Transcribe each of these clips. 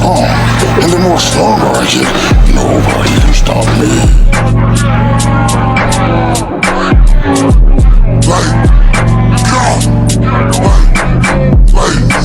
strong. And the more stronger I get, nobody can stop me.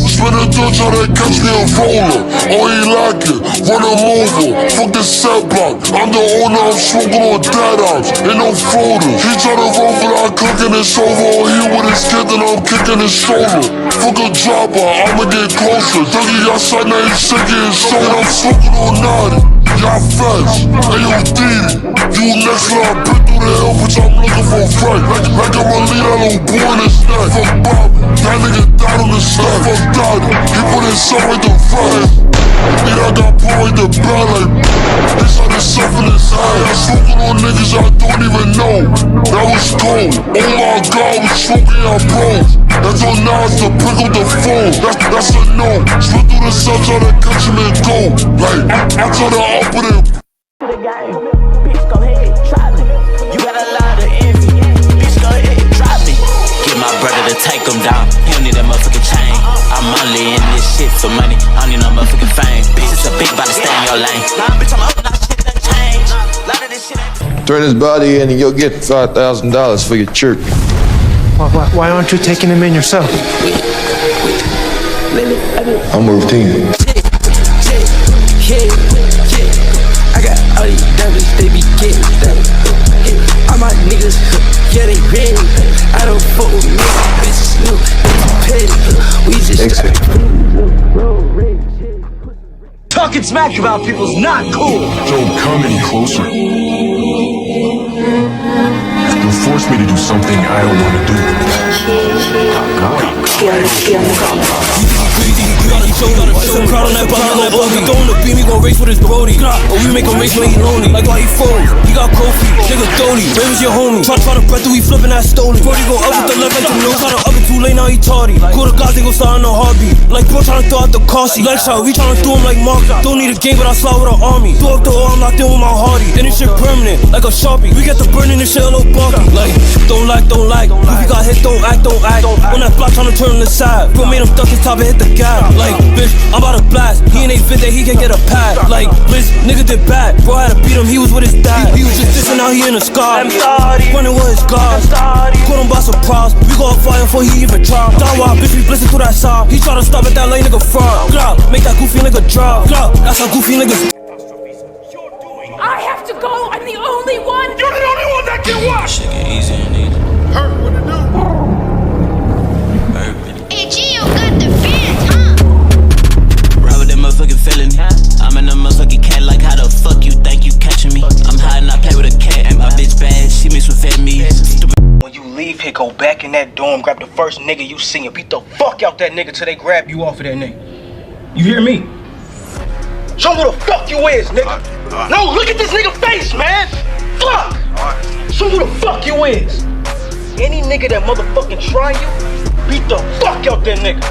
Spin a Dutch how they catch me a roller. Oh, he like it, run him over. Fuck the set block, I'm the owner, I'm smoking on dead ops. Ain't no folders. He try to roll but I'm cooking his over. Or he with his kid and I'm kicking his shoulder. Fuck a dropper, I'ma get closer. Dougie outside now he's shaking his shoulder. I'm smoking on naughty. Y'all fetch, ayo Diddy. You next till I been through the hill, bitch, I'm looking for a fight. Like I'm a lead, I don't bore in his neck. Fuck Bobby, that nigga died on the set. Fuck Daddy, he put himself right the front. Nigga, I got put right the bed like he shot himself in his head. I'm smoking on niggas I don't even know. That was cold, oh my God, we smoking our bros. That's on Nas to pick up the phone. That's a no. Split through the cell, try to catch him and go. Like, I try to open it. The game, bitch, go ahead, try me. You got a lot of envy, bitch, go ahead, try me. Get my brother to take him down. He don't need that motherfucking chain. I'm only in this shit for money. I don't need no motherfucking fame. Bitch, it's a big body, stay in your lane. Nah, bitch, I'm up and shit that change. A lot of this shit ain't. Turn his body in and you'll get $5,000 for your church. Why aren't you taking him in yourself? I'm routine. I got all these diamonds, they be getting them. All my niggas, yeah, they ready. I don't fuck with me, bitches, no, petty. We just talking smack about people's not cool. Don't come any closer. You'll force me to do something I don't want to do. Some crowd on that bottle, we going to beat, we gon' race with his brody. Or we make him race when he lonely, like why he fold. He got Kofi, nigga Dodie, Ray was your homie. Try to breath through, we flipping that stoley. Brody go up with the left like the nose, try to up it too late, now he tardy. Call the guys, they gon' start on the heartbeat. Like bro tryna throw out the car seat. Leg shot, we tryna do him like Mark. Don't need a game, but I slide with an army. Throw up the O, I'm locked in with my hardy. Then this shit permanent, like a Sharpie. We get the burning, this shit a little bulky. Like, don't like. If you got hit, don't act. On that block tryna turn on the side. Bro made him duck his top and hit the guy. Like, bitch, I'm about to blast. He ain't fit that he can get a pad. Like, bitch, nigga did bad. Bro had to beat him, he was with his dad. He was just dissing, now he in a scar. Running with his guards. Caught him by surprise. We gon' fire before he even try. Die wild, bitch, we blitzing through that side. He try to stop at that lane, nigga fraud. Make that goofy nigga drop. That's how goofy niggas. I have to go. I'm the only one. You're the only one that can watch. Shit get easy and easy. Hurt, what it do? Hey, Gio got the fence, huh? Ride with that motherfucking felony. I'm in a motherfucking cat, like how the fuck you think you catching me? I'm high and I play with a cat, and my bitch bad, she mixed with fat me. When you leave here, go back in that dorm, grab the first nigga you see and beat the fuck out that nigga till they grab you off of that nigga. You hear me? Show me who the fuck you is, nigga. No, look at this nigga face, man. Fuck. Show me who the fuck you is. Any nigga that motherfucking try you, beat the fuck out that nigga.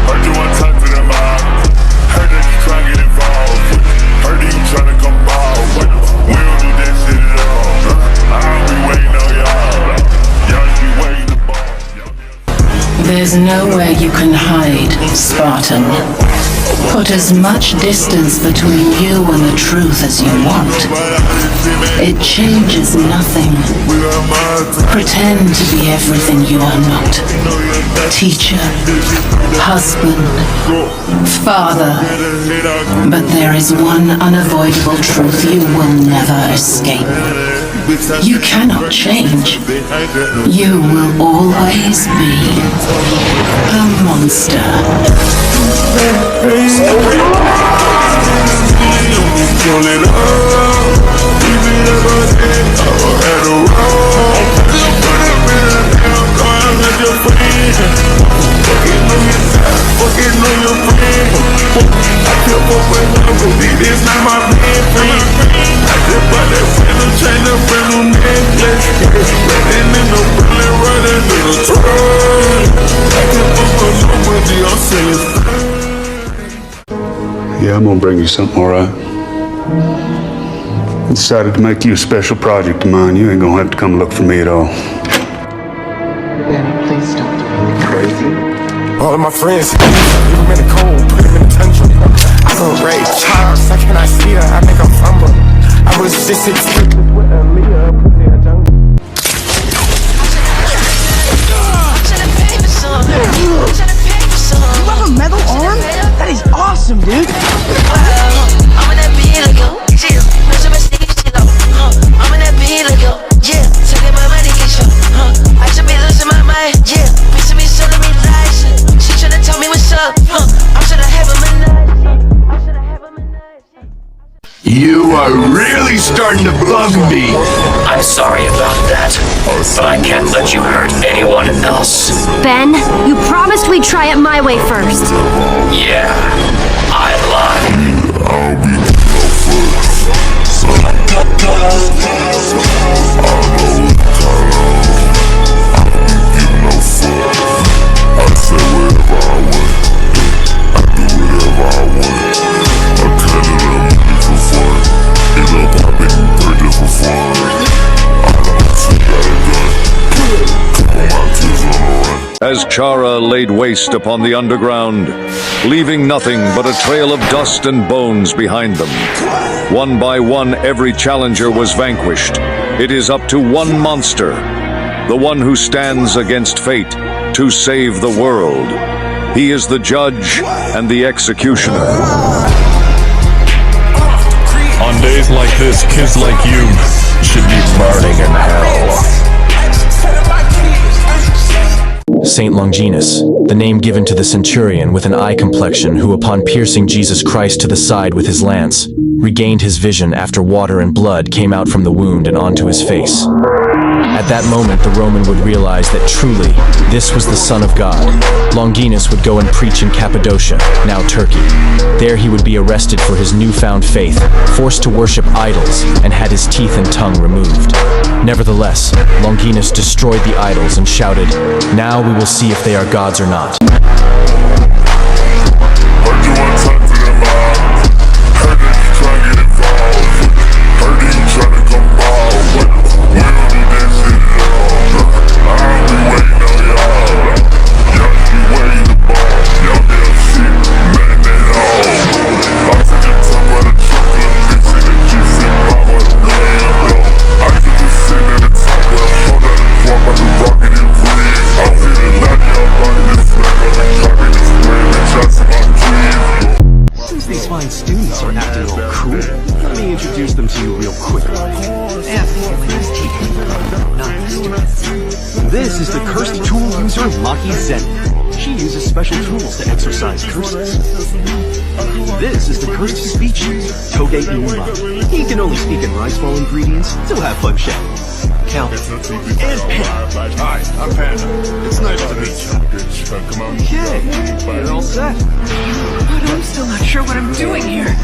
Heard you want to talk to them about. Heard that you try to get involved. Heard that you trying to come ball. We don't do that shit at all. I'll be waiting on y'all. Y'all be waiting to ball. There's nowhere you can hide, Spartan. Put as much distance between you and the truth as you want. It changes nothing. Pretend to be everything you are not. Teacher, husband, father. But there is one unavoidable truth you will never escape. You cannot change. You will always be a monster. Yeah, I'm gonna bring you something, alright? I decided to make you a special project of mine. You ain't gonna have to come look for me at all. All of my friends, leave them in the cold, put them in the tundra. I don't rape cars, how can I see her? I think I'm fumble. I was just a kid with Aaliyah, pussy in a jungle. You have a metal arm? That is awesome, dude. I'm in that beat like yo, yeah. No se me sigue chilo, I'm in that beat like yo, yeah. Taking my money, get you, I should be losing my mind, yeah. Bitch, me selling me lies, she tryna tell me what's up, I'm tryna have a night, I'm tryna have a night. You are really starting to bug me. I'm sorry about that, but I can't let you hurt anyone else. Ben, you promised we'd try it my way first. Yeah, I lied. I'll be first. So I got I say wherever I went, I do whatever I want. I cut it up money for fun. It up poppin' birthday for fun. I don't think I done. Couple my kids on the run. As Chara laid waste upon the underground, leaving nothing but a trail of dust and bones behind them. One by one, every challenger was vanquished. It is up to one monster, the one who stands against fate to save the world. He is the judge and the executioner. On days like this, kids like you should be burning in hell. Saint Longinus, the name given to the centurion with an eye complexion who, upon piercing Jesus Christ to the side with his lance, regained his vision after water and blood came out from the wound and onto his face. At that moment, the Roman would realize that truly, this was the Son of God. Longinus would go and preach in Cappadocia, now Turkey. There he would be arrested for his newfound faith, forced to worship idols, and had his teeth and tongue removed. Nevertheless, Longinus destroyed the idols and shouted, "Now we will see if they are gods or not." Students are acting all cool. Let me introduce them to you real quickly. This is the cursed tool user Maki Zen. She uses special tools to exercise curses. This is the cursed speech user Toge Inuma. He can only speak in rice ball ingredients, so have fun chatting. Cal and Pen. Hi, I'm Panda. It's nice to meet you. Okay, you're all set. But I'm still not sure what I'm doing here.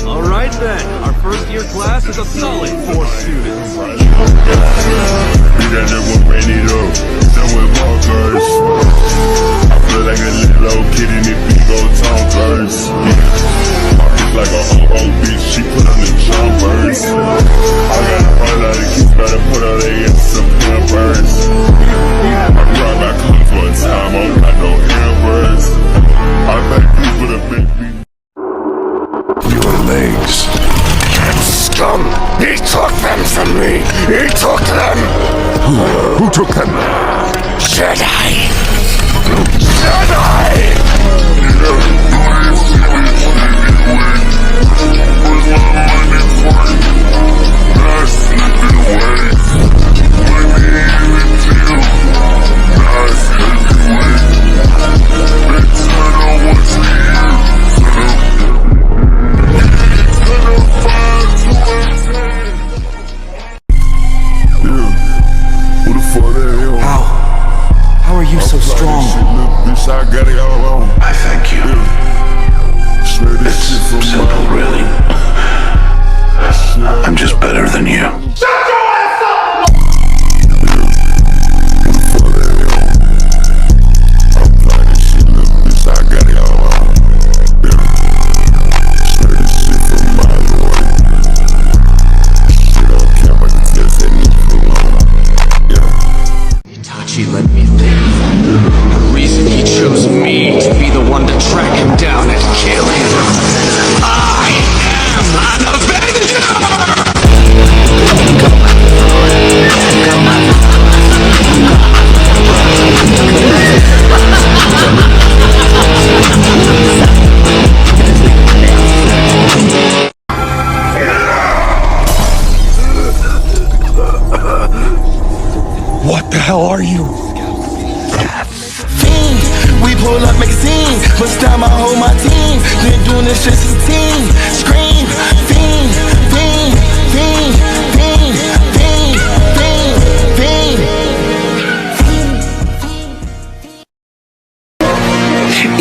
Alright then, our first year class is a solid 4 students. You got that one ready though, done with markers. I feel like a little kid in it, big old town curse. Like a old bitch, she put on the jumpers. I got a whole lot of kids, better put on their ass some pampers. I ride my clothes one time, I don't got no earbuds. I like people to make me. Your legs. Scum! He took them from me! He took them! Who took them? Jedi! Jedi! How are you so strong? I thank you. It's simple, really. I'm just better than you. Itachi, let me live. reason he chose me to be the one to track him down and kill him. I am an Avenger! What the hell are you? Fiend, we pull up, make a scene. First time I hold my team. Been doing this shit since a teen. Scream, fiend, fiend, fiend, fiend, fiend, fiend, fiend.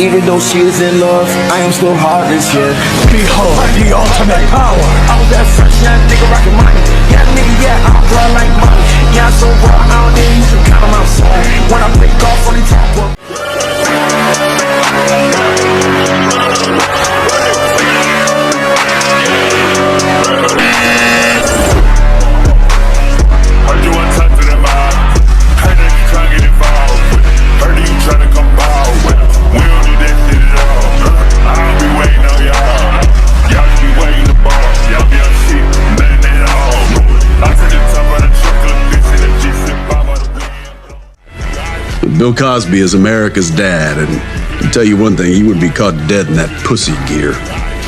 Even though she is in love, I am still heartless, yeah. Behold the ultimate power. I was that fresh young nigga rockin' money. Yeah, nigga, yeah, I'm blood like money. Yeah, I'm so raw, I don't need you to count them outside. When I break off on the top up. Heard you want to talk to them all. Heard that you tryna get involved. Heard that you tryna come ball. We don't do that shit at all. I'll be waiting on y'all. Y'all just be waiting to ball. Y'all be on shit, nothing at all. I took the top of the truck and the bitch in the G-Slip bomb on the Bill Cosby is America's dad, and I'll tell you one thing, he would be caught dead in that pussy gear.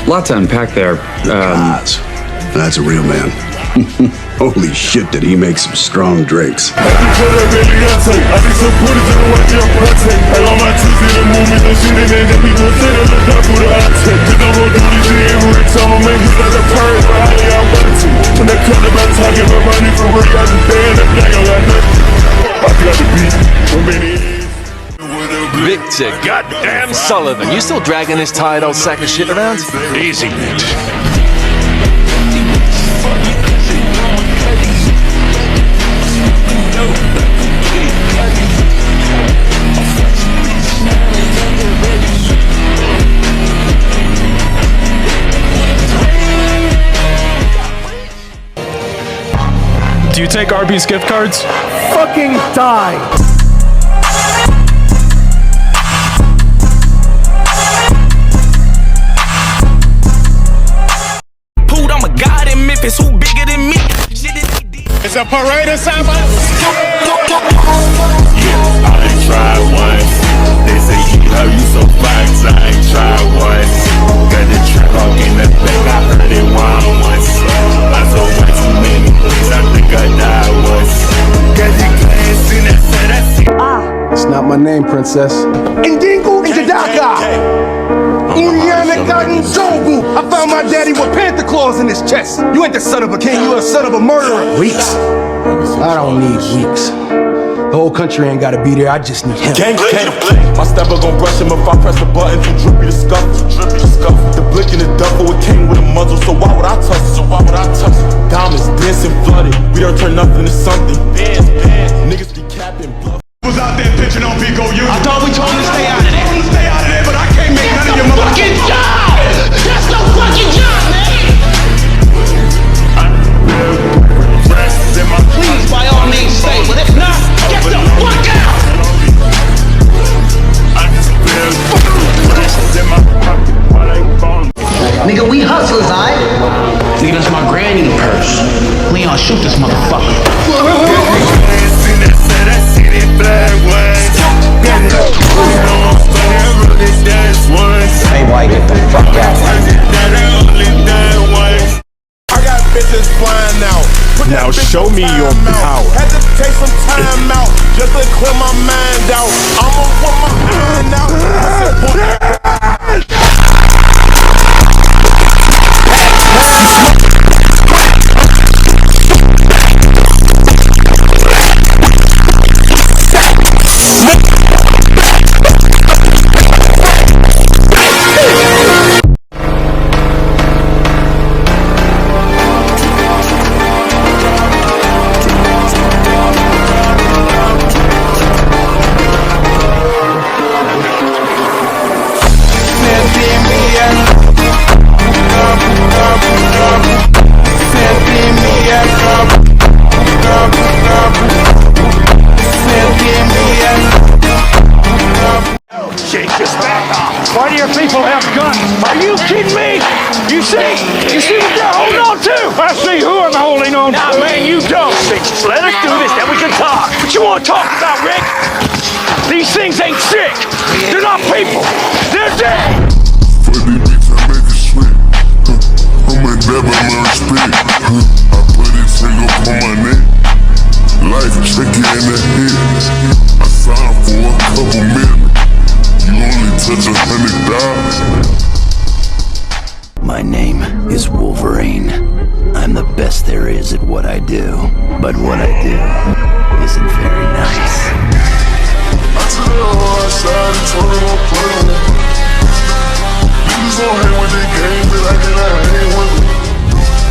Lot to unpack there. That's a real man. Holy shit, did he make some strong drinks. I think some put it in the way you're protect. I got my teeth in the movement, the shit in there, that people say that the doctor would have take. Cause I'm gonna do this shit every time I make it like a parent, but how y'all want to? When they come about talking about money for real, I just stand up, I got nothing. I got the beat, so many years. Victor goddamn Sullivan, you still dragging this tired old sack of shit around? Easy, bitch. Do you take Arby's gift cards? Fucking die! Pulled, I'm a god in Memphis, who bigger than me? It's a parade of Samba. I ain't tried once. They say, how you so fine, I ain't tried once. Got the track off in the back, I heard it once. I told way too many, I think I died once. Got the class in that set, I see. It's not my name, princess. Indingu Indadaka! I found my daddy with Panther claws in his chest. You ain't the son of a king, you a son of a murderer. Weeks? I don't need weeks. The whole country ain't gotta be there, I just need him. My stepper gon' brush him if I press the button. Too drippy to scuff, The blick in the duffel, it came with a muzzle, so why would I touch it? Diamonds dancing flooded, we don't turn nothing to something. Niggas be capping bluff. Was out there pitching on Pico U. I thought we told him to stay out of there. Stay out of there, but I can't make none of your motherfucking job! That's the fucking job, man! Please, by all means, stay, but if not, get the fuck out! Nigga, we hustlers, aight? Nigga, that's my granny purse. Leon, shoot this motherfucker. Hey, boy, get the fuck out. I got bitches flying out. Now show me your power. Had to take some time out just to clear my mind out. I'ma put my mind out. I said, pull that. your people have guns. Are you kidding me? You see what they're holding on to? I see who I'm holding on to. Nah, man, you don't. Let us do this, then we can talk. What you want to talk about, Rick? These things ain't sick. They're not people. They're dead. For the beats I make it sweet. I'm a devil, my respect. I put this thing up on my neck. Life tricky in the head. I signed for a couple million. You only touch $100. My name is Wolverine. I'm the best there is at what I do. But what I do isn't very nice. I took the hard side and told them I'm playing. Niggas gon' hang with they game, but I cannot hang with them.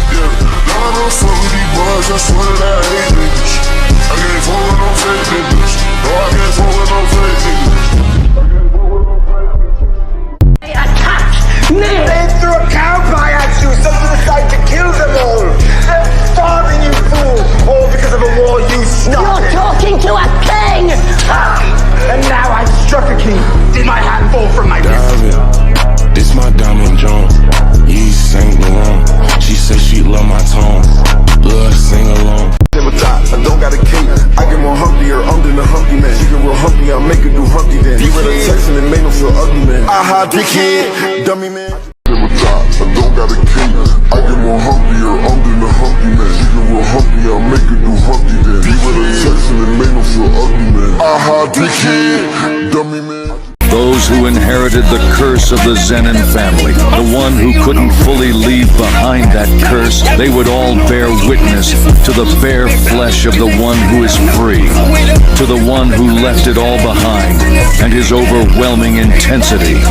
Yeah, now I don't fuck with these boys, I swear that I hate niggas. I can't fuck with no fake niggas. No, I can't fuck with no fake niggas. They threw a cowboy at you, so you decided to kill them all. They're starving, you fool. All because of a war you started. You're talking to a king! And now I've struck a king. Did my hand fall from my wrist? This my diamond John. Yves Saint Laurent. She said she love my tone. Love sing along. I don't got a cape. I get more humpy or I'm than a humpy man. She get real humpy, I'll make her do humpy then. He read a text and it made him feel ugly man. Aha, dickhead, dummy man. I don't got a cape. I get more humpy or I'm than a humpy man. She get real humpy, I'll make her do humpy then. He read a text and it made him feel ugly man. Aha, dickhead, dummy man. Those who inherited the curse of the Zenin family, the one who couldn't fully leave behind that curse, they would all bear witness to the bare flesh of the one who is free, to the one who left it all behind, and his overwhelming intensity. Yeah,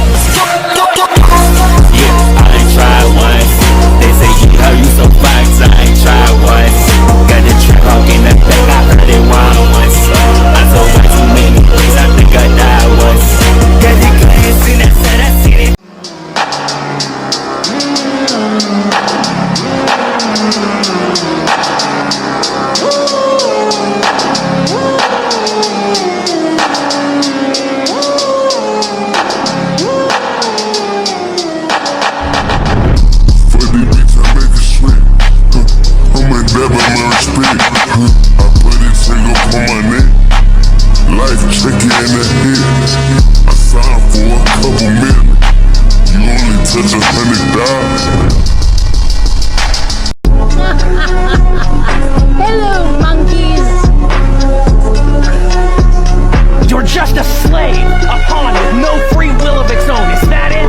I ain't tried once. They say, yeah, you so fine, I ain't tried once. Got the track hawk in that thing, I heard it wild once. I told way too many things, I think I died once. Got the glass in that set, I seen it. Tricky in the head. I signed for a couple million. You only touch $100. Hello, monkeys. You're just a slave, a pawn with no free will of its own. Is that it?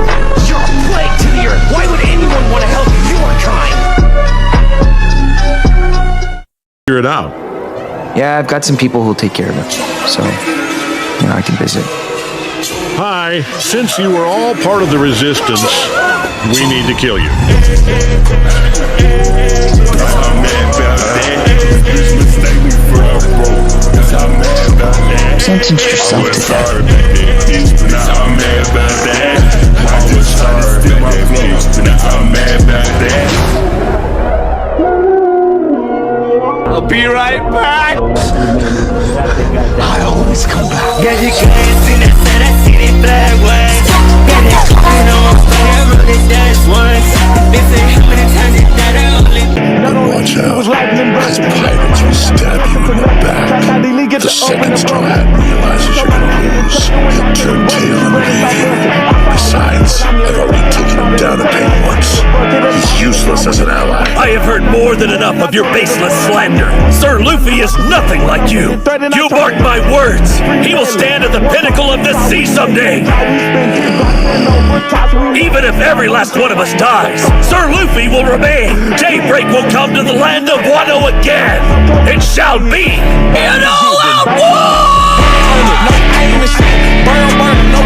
You're a plague to the earth. Why would anyone want to help you? You are kind. Figure it out. Yeah, I've got some people who'll take care of it. So, you know, I can visit. Hi, since you were all part of the resistance, we need to kill you. Sentence yourself to death. I'll be right back. I always come back. Got your glass in that set, I seen it black once. Got that clean on, I wrote it dash once. They say how many times you died, I only. Watch out, as pirates will stab you in the back. The second straw hat realizes you're gonna lose, he'll turn tail and leave you. Besides, I've already taken him down a peg once. He's useless as an ally. I have heard more than enough of your baseless slander. Sir Luffy is nothing like you. You mark my words. He will stand at the pinnacle of this sea someday. Even if every last one of us dies, Sir Luffy will remain. Daybreak will come to the land of Wano again. It shall be an all-out war! No aim and shit. Burn, no